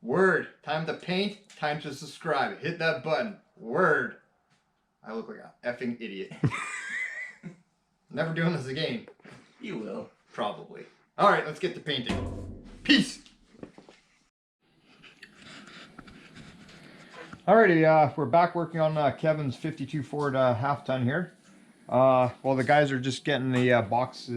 Word. Time to paint. Time to subscribe. Hit that button. Word. I look like an effing idiot. Never doing this again. You will. Probably. Alright, let's get to painting. Peace! Alrighty, we're back working on Kevin's 52 Ford half ton here. Well, the guys are just getting the box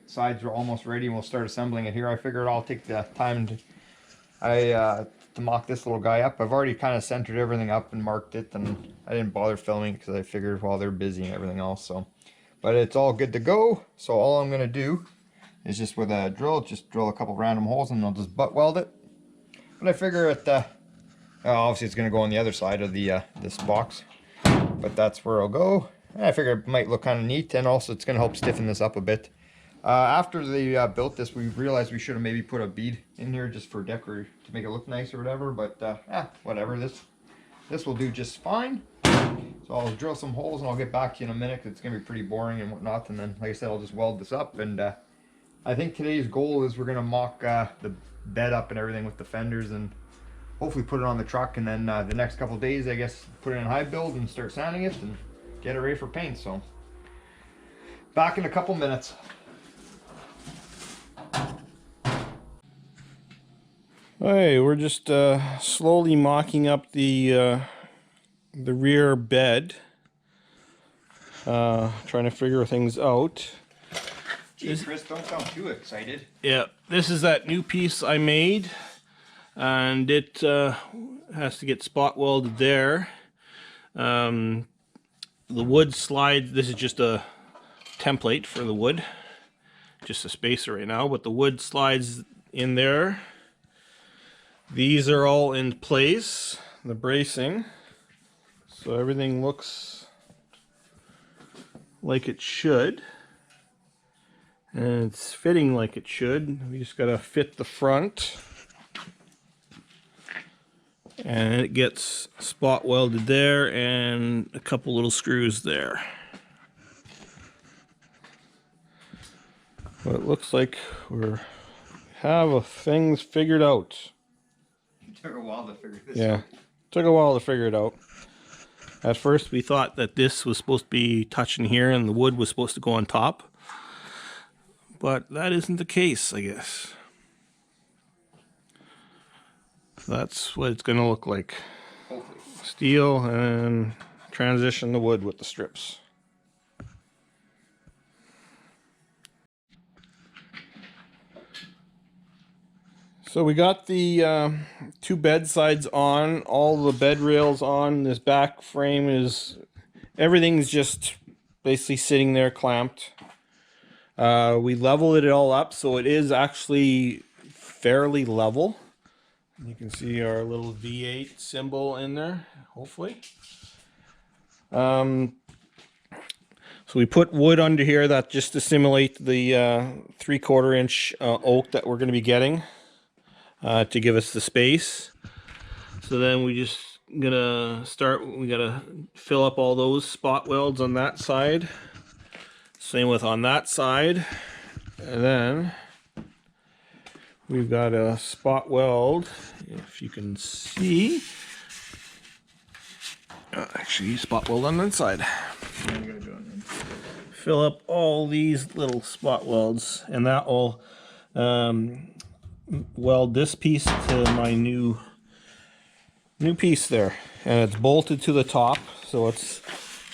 sides are almost ready, and we'll start assembling it here. I figured I'll take the time to mock this little guy up. I've already kind of centered everything up and marked it, and I didn't bother filming because I figured, well, they're busy and everything else. So, but it's all good to go. So all I'm gonna do is just with a drill, just drill a couple random holes, and I'll just butt weld it. But I figure it. Obviously, it's gonna go on the other side of the this box, but that's where I'll go. I figure it might look kind of neat, and also it's going to help stiffen this up a bit. After they built this, we realized we should have maybe put a bead in here just for decor to make it look nice or whatever, but whatever. This will do just fine. So I'll drill some holes and I'll get back to you in a minute, 'cause it's going to be pretty boring and whatnot, and then, like I said, I'll just weld this up. And I think today's goal is we're going to mock the bed up and everything with the fenders, and hopefully put it on the truck, and then the next couple of days, I guess, put it in high build and start sanding it and get it ready for paint. So back in a couple minutes. Hey, we're just slowly mocking up the rear bed, trying to figure things out. Gee, Chris, don't sound too excited. Yeah, this is that new piece I made, and it has to get spot welded there. The wood slides, this is just a template for the wood, just a spacer right now, but the wood slides in there. These are all in place, the bracing, so everything looks like it should, and it's fitting like it should. We just gotta fit the front, and it gets spot welded there and a couple little screws there. But it looks like we have things figured out. It took a while to figure this Yeah, out. took a while to figure it out. At first we thought that this was supposed to be touching here and the wood was supposed to go on top, but that isn't the case, I guess. That's what it's going to look like. Hopefully. Steel and transition the wood with the strips. So we got the two bed sides on, all the bed rails on. This back frame is, everything's just basically sitting there clamped. We leveled it all up, so it is actually fairly level. You can see our little V8 symbol in there, hopefully. So we put wood under here that just to simulate the 3/4 inch oak that we're going to be getting to give us the space. So then we just gonna start, we gotta fill up all those spot welds on that side. Same with on that side. And then we've got a spot weld, if you can see. Actually, spot weld on that side. Fill up all these little spot welds, and that will weld this piece to my new piece there. And it's bolted to the top, so it's,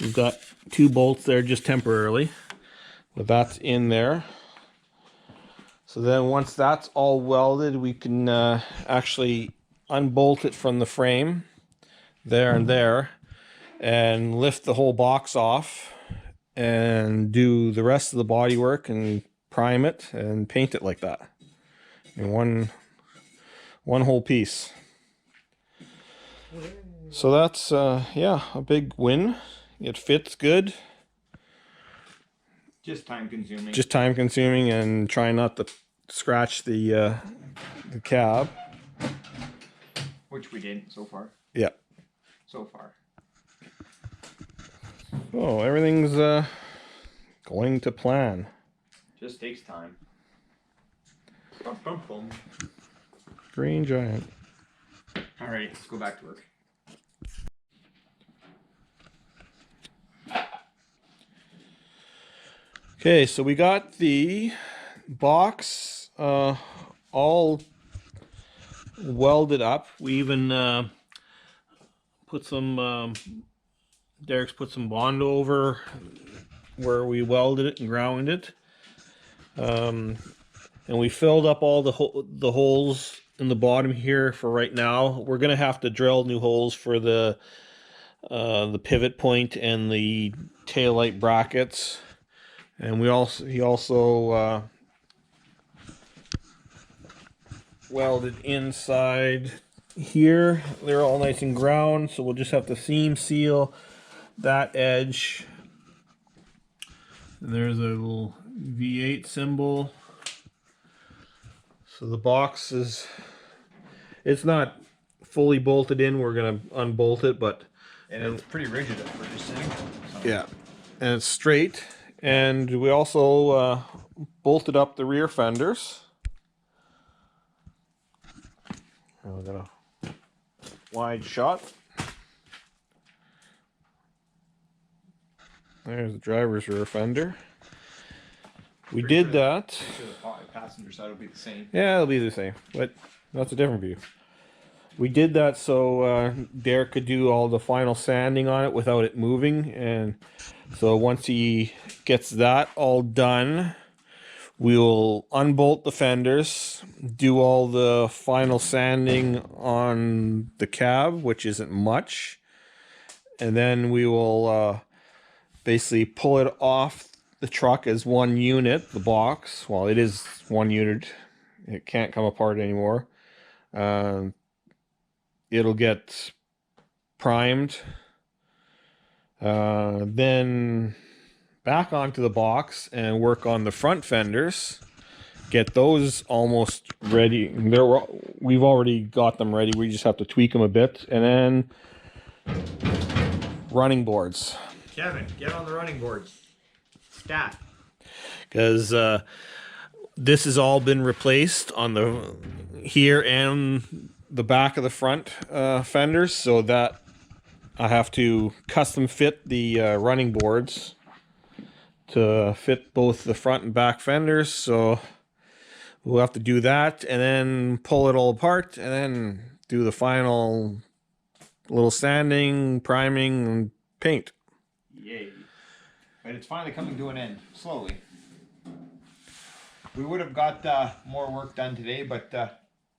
we've got two bolts there just temporarily, but that's in there. So then once that's all welded, we can actually unbolt it from the frame there and there and lift the whole box off and do the rest of the body work and prime it and paint it like that in one whole piece. So that's yeah, a big win. It fits good. Just time consuming. Just time consuming, and try not to scratch the cab. Which we didn't so far. Yeah. So far. Oh, everything's going to plan. Just takes time. Bum, bum, bum. Green Giant. Alright, let's go back to work. Okay, so we got the box all welded up. We even put some Derek's put some bond over where we welded it and ground it, and we filled up all the holes in the bottom here for right now. We're gonna have to drill new holes for the pivot point and the taillight brackets, and he also welded inside here. They're all nice and ground, so we'll just have to seam seal that edge. And there's a little V8 symbol. So the box it's not fully bolted in. We're gonna unbolt it, but And it's pretty rigid if we're just sitting. So. yeah, and it's straight. And we also bolted up the rear fenders. And we got a wide shot. There's the driver's rear fender. We did that. Sure the passenger side will be the same. Yeah, it'll be the same, but that's a different view. We did that so Derek could do all the final sanding on it without it moving, and so once he gets that all done, we'll unbolt the fenders, do all the final sanding on the cab, which isn't much, and then we will basically pull it off the truck as one unit, the box. Well, it is one unit. It can't come apart anymore. It'll get primed. Then back onto the box and work on the front fenders. Get those almost ready. We've already got them ready. We just have to tweak them a bit. And then running boards. Kevin, get on the running boards. Stat. Because this has all been replaced on the here and the back of the front fenders, so that I have to custom fit the running boards to fit both the front and back fenders. So we'll have to do that and then pull it all apart and then do the final little sanding, priming, and paint. Yay. But it's finally coming to an end, slowly. We would have got more work done today, but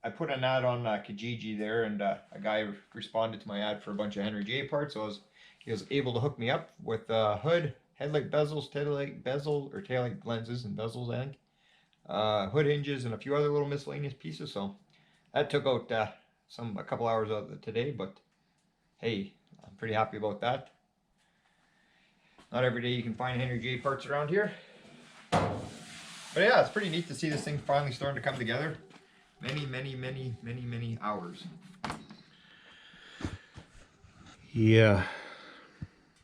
I put an ad on Kijiji there, and a guy responded to my ad for a bunch of Henry J parts, so he was able to hook me up with hood, headlight bezels, taillight bezel, or taillight lenses and bezels, I think. Hood hinges and a few other little miscellaneous pieces, so that took out a couple hours out of today, but hey, I'm pretty happy about that. Not every day you can find Henry J parts around here. But yeah, it's pretty neat to see this thing finally starting to come together. Many hours. Yeah.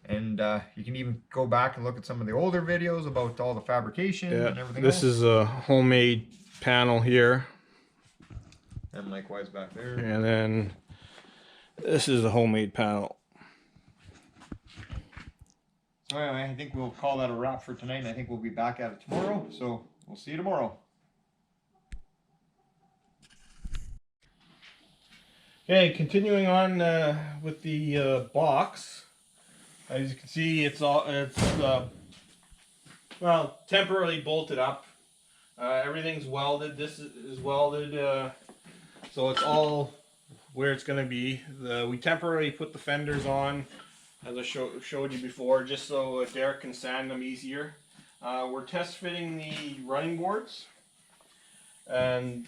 And you can even go back and look at some of the older videos about all the fabrication and everything this else. is a homemade panel here. And likewise back there. And then this is a homemade panel. So anyway, I think we'll call that a wrap for tonight, and I think we'll be back at it tomorrow. So we'll see you tomorrow. Okay, continuing on with the box. As you can see, it's well, temporarily bolted up. Everything's welded. This is welded, so it's all where it's going to be. We temporarily put the fenders on, as I showed you before, just so Derek can sand them easier. We're test fitting the running boards, and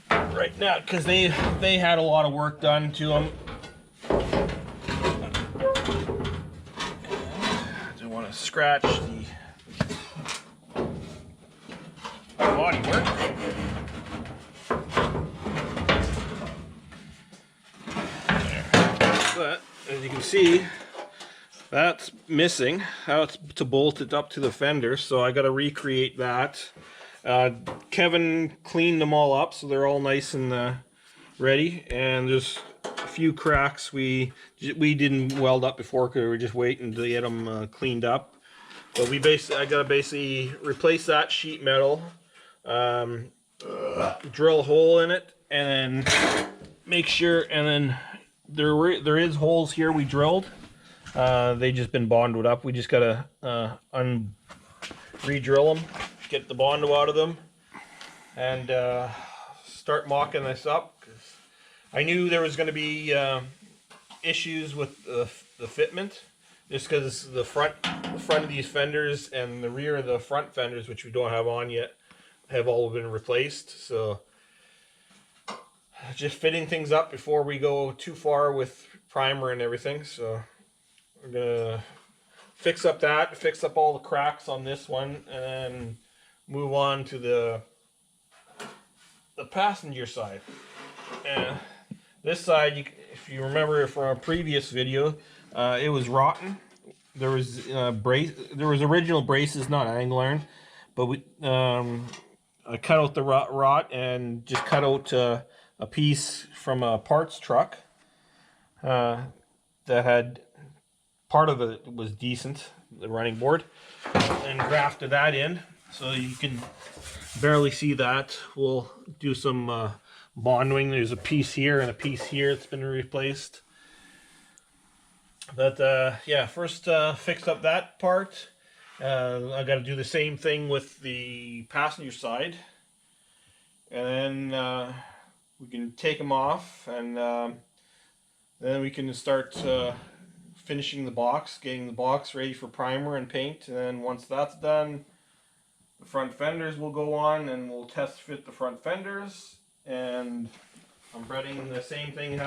right now, because they had a lot of work done to them. I don't want to scratch the bodywork. But as you can see, that's missing. How it's to bolt it up to the fender, so I got to recreate that. Kevin cleaned them all up, so they're all nice and ready, and there's a few cracks we didn't weld up before because we were just waiting to get them cleaned up. But I gotta basically replace that sheet metal, drill a hole in it, and then make sure. And then there is holes here we drilled. They just been bonded up. We just gotta re-drill them, get the bondo out of them, and start mocking this up. 'Cause I knew there was going to be issues with the fitment, just because the front of these fenders and the rear of the front fenders, which we don't have on yet, have all been replaced. So just fitting things up before we go too far with primer and everything. So we're gonna fix up all the cracks on this one, and then move on to the passenger side. And this side, if you remember from our previous video, it was rotten. There was original braces, not angle iron, but I cut out the rot and just cut out a piece from a parts truck that had, part of it was decent, the running board, and grafted that in, so you can barely see that. We'll do some bonding. There's a piece here and a piece here that's been replaced. But yeah, first fix up that part. I got to do the same thing with the passenger side, and then we can take them off, and then we can start finishing the box, getting the box ready for primer and paint. And then once that's done, the front fenders will go on, and we'll test fit the front fenders. And I'm breading the same thing.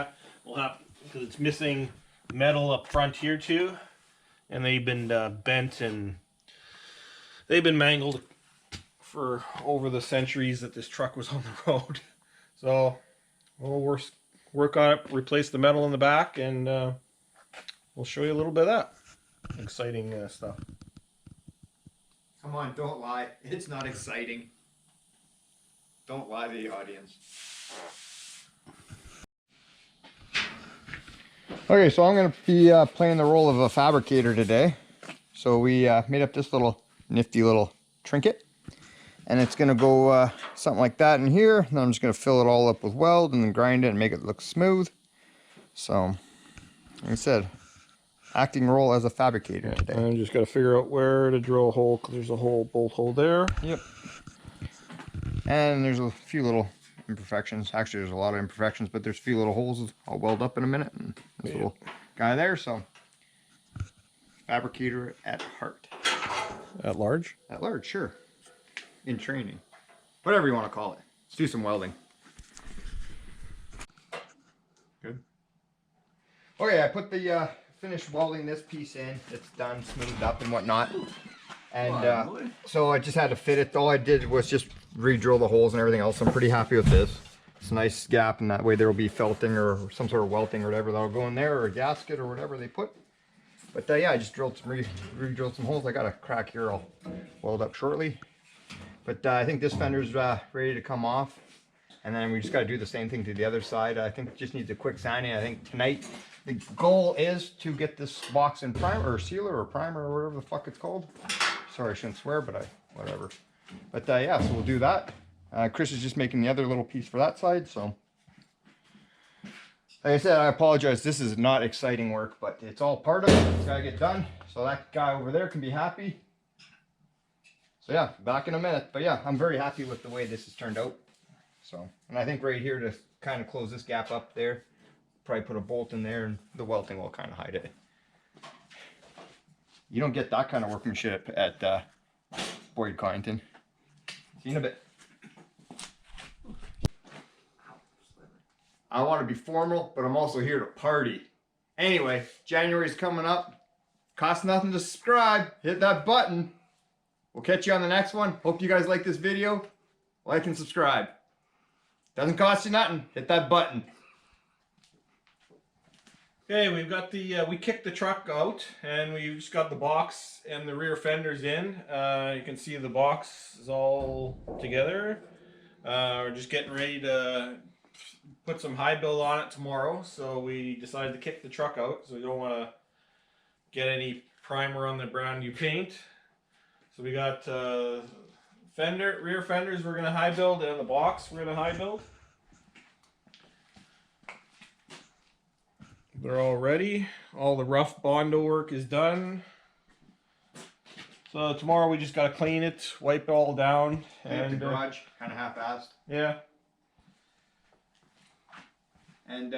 We'll have, because it's missing metal up front here too, and they've been bent and they've been mangled for over the centuries that this truck was on the road. So we'll work on it, replace the metal in the back, and we'll show you a little bit of that exciting stuff. Come on, don't lie. It's not exciting. Don't lie to the audience. Okay, so I'm going to be playing the role of a fabricator today. So we made up this little nifty little trinket. And it's going to go something like that in here. And I'm just going to fill it all up with weld and then grind it and make it look smooth. So, like I said, acting role as a fabricator today. I'm just got to figure out where to drill a hole, because there's a bolt hole there. Yep. And there's a few little imperfections. Actually, there's a lot of imperfections, but there's a few little holes I'll weld up in a minute. And this little guy there, so fabricator at heart. At large? At large, sure. In training. Whatever you want to call it. Let's do some welding. Good. Okay, I put the finished welding this piece in. It's done, smoothed up and whatnot. And so I just had to fit it. All I did was just re-drill the holes and everything else. I'm pretty happy with this. It's a nice gap, and that way there will be felting or some sort of welting or whatever that'll go in there, or a gasket or whatever they put. But yeah, I just drilled some re-drilled some holes. I got a crack here I'll weld up shortly. But I think this fender's ready to come off. And then we just got to do the same thing to the other side. I think it just needs a quick sanding. I think tonight the goal is to get this box in primer or sealer or primer or whatever the fuck it's called. Sorry, I shouldn't swear, but whatever. But yeah, so we'll do that. Chris is just making the other little piece for that side. So like I said, I apologize. This is not exciting work, but it's all part of it. It's got to get done. So that guy over there can be happy. So yeah, back in a minute. But yeah, I'm very happy with the way this has turned out. So, and I think right here to kind of close this gap up there, probably put a bolt in there, and the welting will kind of hide it. You don't get that kind of workmanship at Boyd Collington. See you in a bit. I want to be formal, but I'm also here to party. Anyway, January's coming up. Costs nothing to subscribe. Hit that button. We'll catch you on the next one. Hope you guys like this video. Like and subscribe. Doesn't cost you nothing. Hit that button. Okay, we've got the, we kicked the truck out, and we just got the box and the rear fenders in. You can see the box is all together. We're just getting ready to put some high build on it tomorrow, so we decided to kick the truck out, so we don't want to get any primer on the brand new paint. So we got rear fenders we're going to high build, and the box we're going to high build. They're all ready. All the rough Bondo work is done. So tomorrow we just got to clean it, wipe it all down. And the garage, kind of half-assed. Yeah. And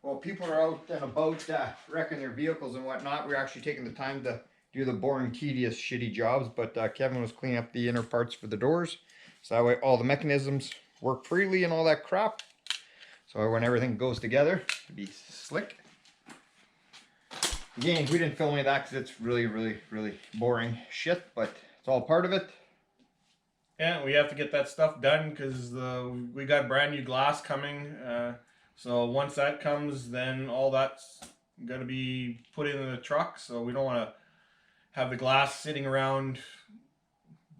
while people are out and about wrecking their vehicles and whatnot, we're actually taking the time to do the boring, tedious, shitty jobs. But Kevin was cleaning up the inner parts for the doors, so that way all the mechanisms work freely and all that crap. So when everything goes together, it'll be slick. Again, we didn't film any of that because it's really, really, really boring shit, but it's all part of it. Yeah, we have to get that stuff done because we got brand new glass coming. So once that comes, then all that's going to be put in the truck. So we don't want to have the glass sitting around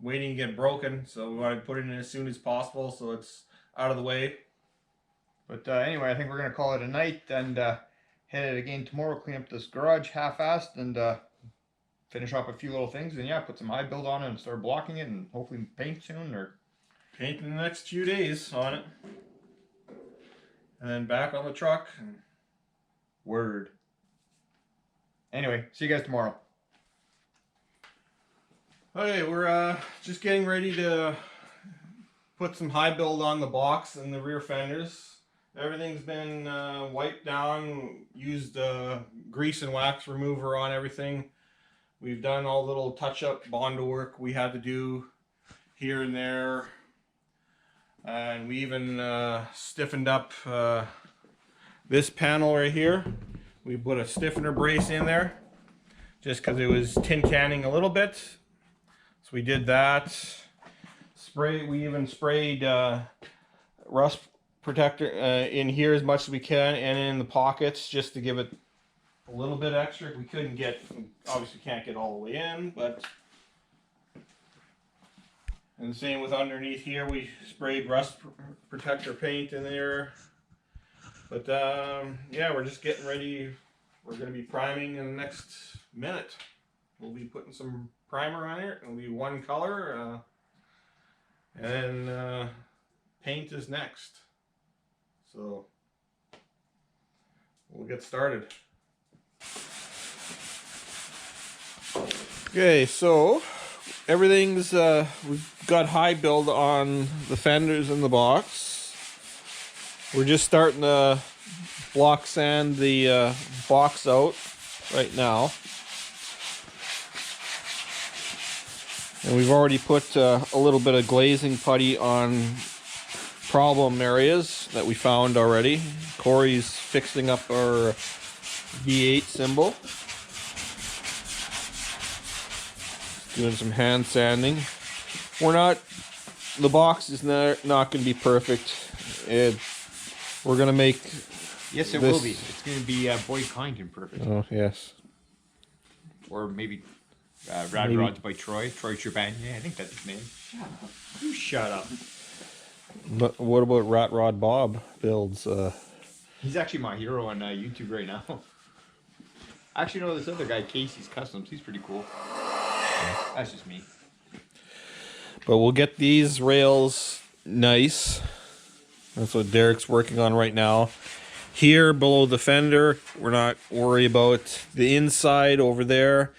waiting to get broken. So we want to put it in as soon as possible so it's out of the way. But anyway, I think we're going to call it a night and head it again tomorrow, clean up this garage half-assed and finish off a few little things. And yeah, put some high build on it and start blocking it and hopefully paint soon. Or paint in the next few days on it. And then back on the truck. Word. Anyway, see you guys tomorrow. Okay, we're just getting ready to put some high build on the box and the rear fenders. Everything's been wiped down, used grease and wax remover on everything. We've done all little touch-up Bondo work we had to do here and there. And we even stiffened up this panel right here. We put a stiffener brace in there just because it was tin canning a little bit. So we did that. We even sprayed rust protector in here as much as we can and in the pockets just to give it a little bit extra. We couldn't get, obviously can't get all the way in, but. And the same with underneath here, we sprayed rust protector paint in there. But yeah, we're just getting ready. We're going to be priming in the next minute. We'll be putting some primer on it. It'll be one color. And then paint is next. So we'll get started. Okay, so everything's we've got high build on the fenders in the box. We're just starting to block sand the box out right now, and we've already put a little bit of glazing putty on problem areas that we found already. Corey's fixing up our V8 symbol. Doing some hand sanding. The box is not going to be perfect. We're going to make. Yes, it will be. It's going to be Boyd Kindon perfect. Oh, yes. Or maybe Rad Rods by Troy Churban. Yeah, I think that's his name. Shut up. You shut up. But what about Rat Rod Bob builds? He's actually my hero on YouTube right now. I actually know this other guy, Casey's Customs. He's pretty cool. That's just me. But we'll get these rails nice. That's what Derek's working on right now. Here below the fender, we're not worried about the inside over there.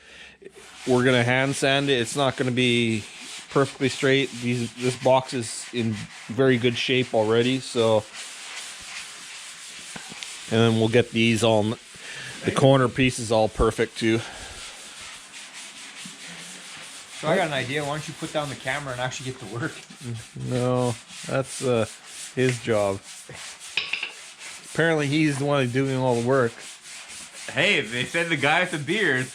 We're gonna hand sand it. It's not gonna be perfectly straight. This box is in very good shape already. So, and then we'll get these all, the corner pieces all perfect too. So I got an idea. Why don't you put down the camera and actually get to work? No, that's his job. Apparently he's the one doing all the work. Hey, they said the guy with the beard.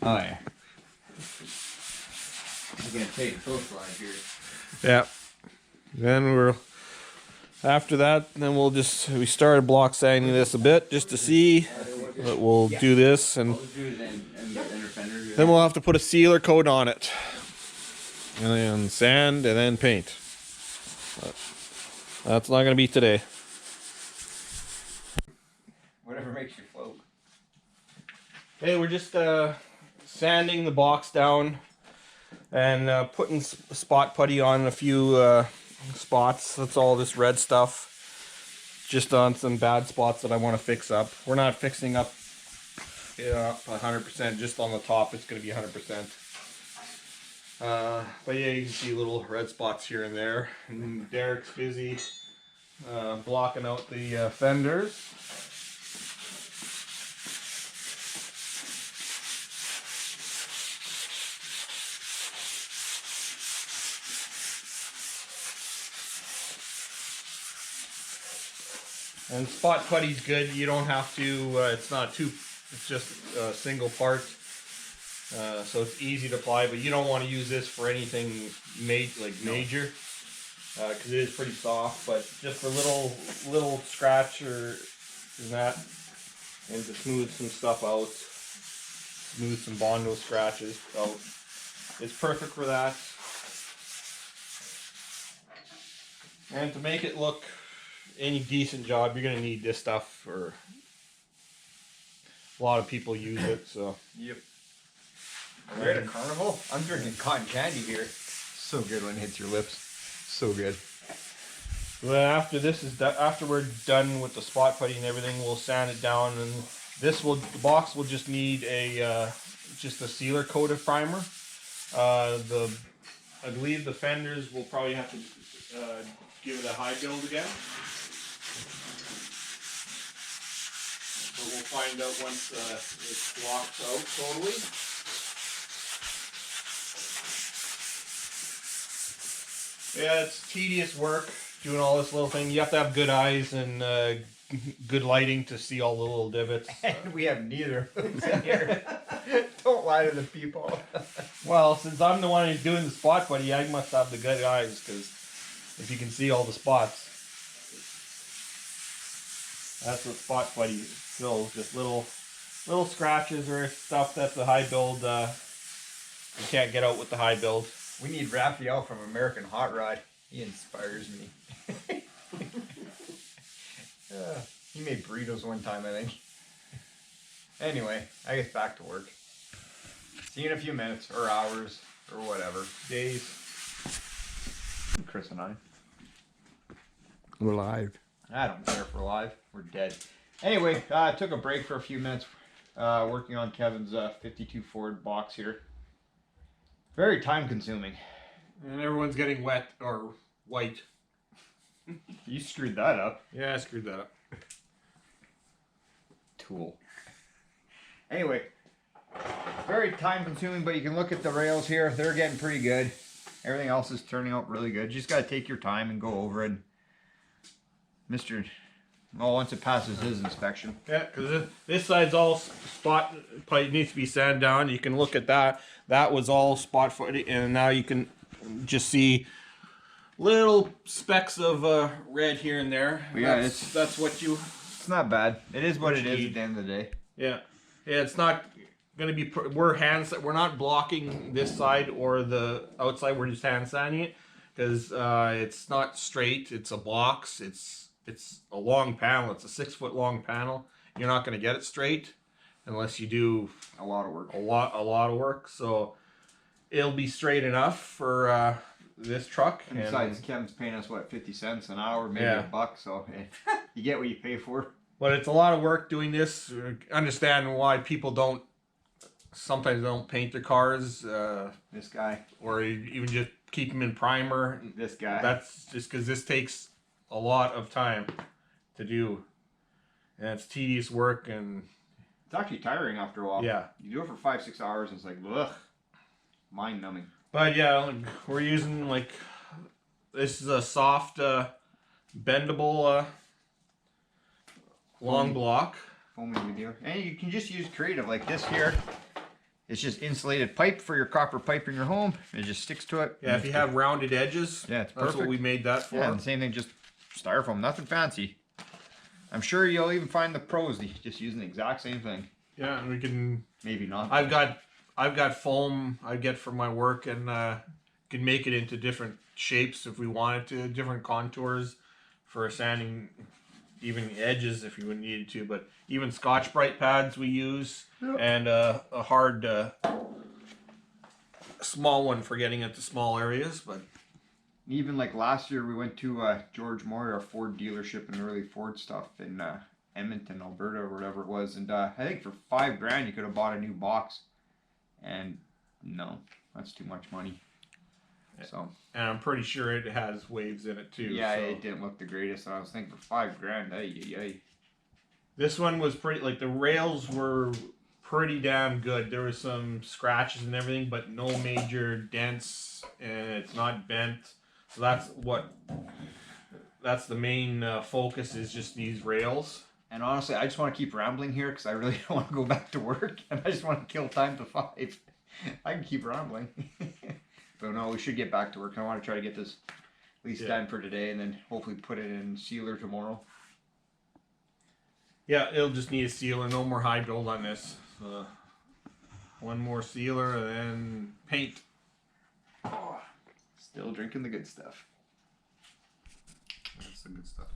Oh yeah. I'm gonna take a coastline here. Yeah. Then after that, then we started block sanding this a bit just to see. But we'll do this and then we'll have to put a sealer coat on it. And then sand and then paint. But that's not gonna be today. Whatever makes you float. Hey, we're just sanding the box down and putting spot putty on a few spots. That's all this red stuff. Just on some bad spots that I want to fix up. We're not fixing up 100%, just on the top it's going to be 100%. But yeah, you can see little red spots here and there. And Derek's busy blocking out the fenders. And spot putty's good. You don't have to. It's not too. It's just a single part, so it's easy to apply. But you don't want to use this for anything major, because it is pretty soft. But just for little scratch or that, and to smooth some stuff out, smooth some Bondo scratches out. It's perfect for that. And to make it look any decent job, you're gonna need this stuff. For a lot of people use it, so. Yep. We're at a carnival. I'm drinking cotton candy here. So good when it hits your lips. So good. Well, after this is done, after we're done with the spot putty and everything, we'll sand it down, and the box will just need a just a sealer coated primer. I believe the fenders will probably have to give it a high build again. But we'll find out once it's locked out totally. Yeah, it's tedious work doing all this little thing. You have to have good eyes and good lighting to see all the little divots. And we have neither of those in here. Don't lie to the people. Well, since I'm the one who's doing the spot putty, I must have the good eyes, because if you can see all the spots, that's what spot putty fills. Just little scratches or stuff that the high build you can't get out with the high build. We need Raphael from American Hot Rod. He inspires me. He made burritos one time, I think. Anyway, I guess back to work. See you in a few minutes, or hours, or whatever. Days. Chris and I. We're live. I don't care if we're live. We're dead. Anyway, I took a break for a few minutes working on Kevin's 52 Ford box here. Very time consuming. And everyone's getting wet or white. You screwed that up. Yeah, I screwed that up. Tool. Anyway, very time consuming, but you can look at the rails here. They're getting pretty good. Everything else is turning out really good. You just got to take your time and go over it. Well, once it passes his inspection. Yeah, because this side's all spot putty, needs to be sanded down. You can look at that. That was all spot putty, and now you can just see little specks of red here and there. Yeah, that's what you. It's not bad. It is what it is at the end of the day. Yeah, yeah. It's not gonna be. We're not blocking this side or the outside. We're just hand sanding it because it's not straight. It's a box. It's a long panel. It's a 6 foot long panel. You're not gonna get it straight unless you do A lot of work. a lot of work. So it'll be straight enough for this truck. And besides, Kevin's paying us what, 50 cents an hour, maybe Yeah. $1. So you get what you pay for. But it's a lot of work doing this. Understand why people sometimes don't paint their cars, This guy, or even just keep them in primer. this guy. That's just because this takes a lot of time to do, and it's tedious work. And It's actually tiring after a while. yeah, You do it for 5-6 hours, and it's like, ugh, mind numbing. but yeah, we're using this is a soft, bendable, long block. Foaming medium. And you can just use creative like this here. It's just insulated pipe for your copper pipe in your home. It just sticks to it. Yeah, if you have rounded edges, Yeah, it's that's what perfect. we made that for. Yeah, and same thing, just styrofoam, nothing fancy. I'm sure you'll even find the pros just using the exact same thing. Yeah, and we can. Maybe not. I've got foam I get from my work, and can make it into different shapes if we wanted to, different contours for sanding, even edges if you needed to. But even Scotch-Brite pads we use, and a hard small one for getting into small areas. But even like last year, we went to George Moore, our Ford dealership, and early Ford stuff in Edmonton, Alberta, or whatever it was. And I think for $5,000 you could have bought a new box. And no, that's too much money. So. And I'm pretty sure it has waves in it too. Yeah, so. it didn't look the greatest. I was thinking for $5,000, This one was pretty, like the rails were pretty damn good. There was some scratches and everything, but no major dents, and it's not bent. So that's the main focus, is just these rails. And honestly, I just want to keep rambling here because I really don't want to go back to work, and I just want to kill time to 5. I can keep rambling. But no, we should get back to work. I want to try to get this at least done for today, and then hopefully put it in sealer tomorrow. Yeah, it'll just need a sealer. No more high build on this. One more sealer and then paint. Oh, still drinking the good stuff. That's the good stuff.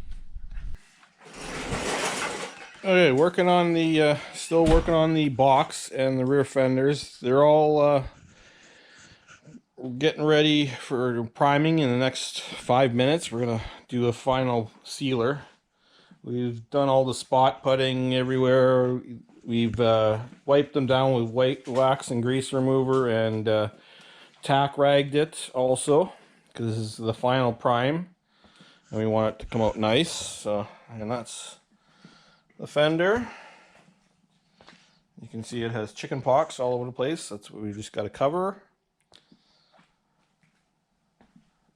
Okay, still working on the box and the rear fenders. They're all getting ready for priming in the next 5 minutes. We're gonna do a final sealer. We've done all the spot putting everywhere. We've wiped them down with white wax and grease remover, and tack ragged it also, because this is the final prime and we want it to come out nice. So, and that's the fender. You can see it has chicken pox all over the place. That's what we just got to cover.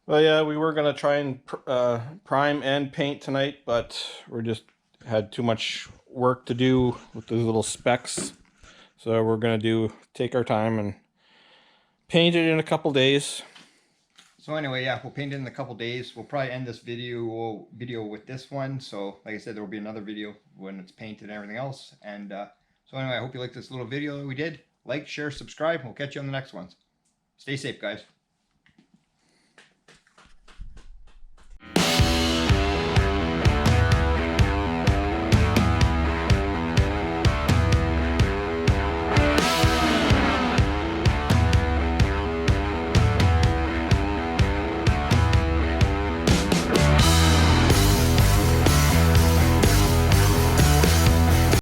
Well, yeah, we were gonna try and prime and paint tonight, but we just had too much work to do with those little specks. So we're gonna take our time and paint it in a couple days. So anyway, yeah, we'll paint it in a couple days. We'll probably end this video with this one. So like I said, there will be another video when it's painted and everything else. And so anyway, I hope you liked this little video that we did. Like, share, subscribe. We'll catch you on the next ones. Stay safe, guys.